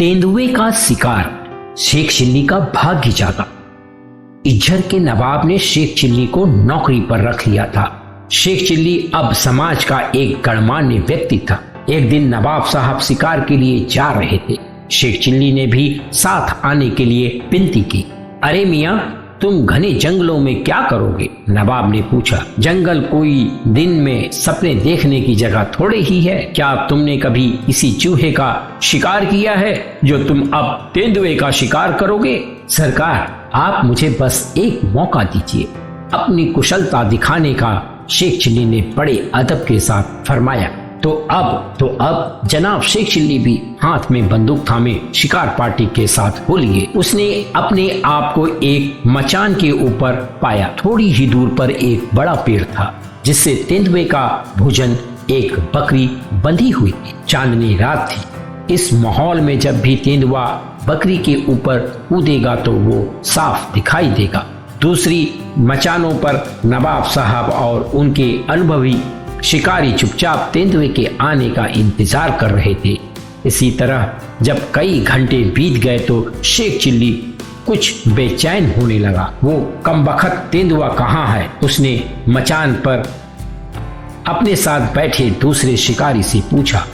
तेंदुए का शिकार, शेख चिल्ली का भाग्य जागा। इज्जर के नवाब ने शेख चिल्ली को नौकरी पर रख लिया था। शेख चिल्ली अब समाज का एक गणमान्य व्यक्ति था। एक दिन नवाब साहब शिकार के लिए जा रहे थे। शेख चिल्ली ने भी साथ आने के लिए विनती की। अरे मियाँ, तुम घने जंगलों में क्या करोगे? नवाब ने पूछा। जंगल कोई दिन में सपने देखने की जगह थोड़े ही है। क्या तुमने कभी किसी चूहे का शिकार किया है जो तुम अब तेंदुए का शिकार करोगे? सरकार, आप मुझे बस एक मौका दीजिए अपनी कुशलता दिखाने का, शेख चिल्ली ने बड़े अदब के साथ फरमाया। तो अब जनाब शेख चिल्ली भी हाथ में बंदूक थामे शिकार पार्टी के साथ हो लिए। उसने अपने आप को एक मचान के ऊपर पाया। थोड़ी ही दूर पर एक बड़ा पेड़ था जिससे तेंदुए का भोजन एक बकरी बंधी हुई थी। चांदनी रात थी। इस माहौल में जब भी तेंदुआ बकरी के ऊपर कूदेगा तो वो साफ दिखाई देगा। दूसरी मचानों पर नवाब साहब और उनके अनुभवी शिकारी चुपचाप तेंदुए के आने का इंतजार कर रहे थे। इसी तरह जब कई घंटे बीत गए तो शेख चिल्ली कुछ बेचैन होने लगा। वो कमबख्त तेंदुआ कहाँ है? उसने मचान पर अपने साथ बैठे दूसरे शिकारी से पूछा।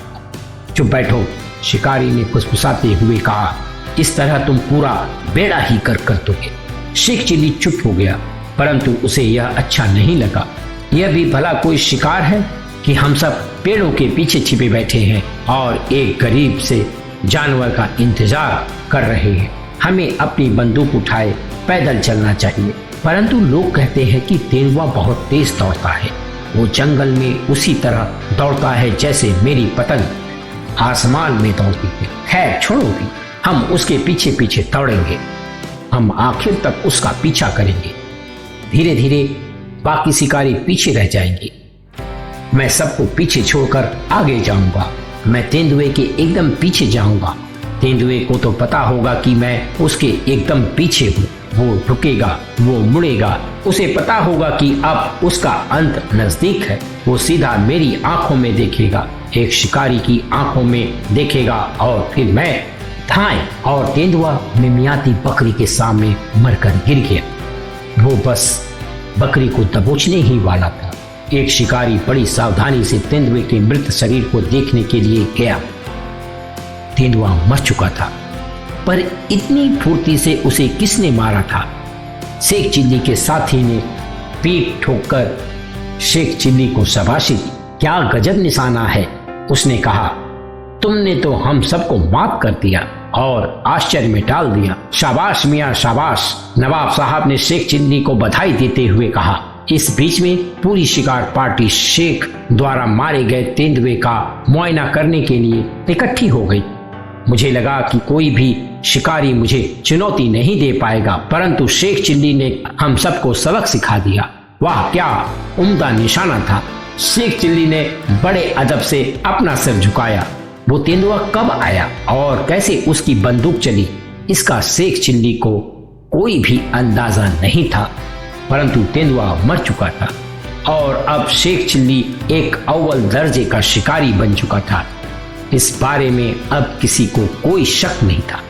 चुप बैठो, शिकारी ने फुसफुसाते हुए कहा। इस तरह तुम पूरा बेड़ा ही कर दोगे। शेख चिल्ली चुप हो गया, परंतु उसे यह अच्छा नहीं लगा। यह भी भला कोई शिकार है कि हम सब पेड़ों के पीछे छिपे बैठे हैं और एक गरीब से जानवर का इंतजार कर रहे हैं। हमें अपनी बंदूक उठाए पैदल चलना चाहिए। परंतु लोग कहते हैं कि तेंदुआ बहुत तेज दौड़ता है। वो जंगल में उसी तरह दौड़ता है जैसे मेरी पतंग आसमान में दौड़ती है। खैर छोड़ो भी, हम उसके पीछे पीछे दौड़ेंगे। हम आखिर तक उसका पीछा करेंगे। धीरे धीरे बाकी शिकारी पीछे रह जाएंगे। मैं सबको पीछे छोड़कर आगे जाऊंगा। मैं तेंदुए के एकदम पीछे जाऊंगा। तेंदुए को तो पता होगा कि मैं उसके एकदम पीछे हूँ। वो रुकेगा, वो मुड़ेगा। उसे पता होगा कि अब उसका अंत नजदीक है। वो सीधा मेरी आंखों में देखेगा, एक शिकारी की आंखों में देखेगा और फिर मैं धाएं। और तेंदुआ मिमियाती बकरी के सामने मरकर गिर गया। वो बस बकरी को दबोचने ही वाला था। एक शिकारी बड़ी सावधानी से तेंदुए के मृत शरीर को देखने के लिए गया। तेंदुआ मर चुका था, पर इतनी फुर्ती से उसे किसने मारा था? शेख चिल्ली के साथी ने पीठ ठोककर शेख चिल्ली को शाबाशी दी। क्या गजब निशाना है, उसने कहा। तुमने तो हम सबको माफ कर दिया और आश्चर्य में डाल दिया। शाबाश मियाँ, शाबाश। नवाब साहब ने शेख चिल्ली को बधाई देते हुए कहा। इस बीच में पूरी शिकार पार्टी शेख द्वारा मारे गए तेंदुए का मुआयना करने के लिए इकट्ठी हो गई। मुझे लगा कि कोई भी शिकारी मुझे चुनौती नहीं दे पाएगा, परंतु शेख चिल्ली ने हम सबको सबक सिखा दिया। वाह, क्या उम्दा निशाना था। शेख चिल्ली ने बड़े अदब से अपना सिर झुकाया। वो तेंदुआ कब आया और कैसे उसकी बंदूक चली, इसका शेख चिल्ली को कोई भी अंदाजा नहीं था। परंतु तेंदुआ मर चुका था और अब शेख चिल्ली एक अव्वल दर्जे का शिकारी बन चुका था। इस बारे में अब किसी को कोई शक नहीं था।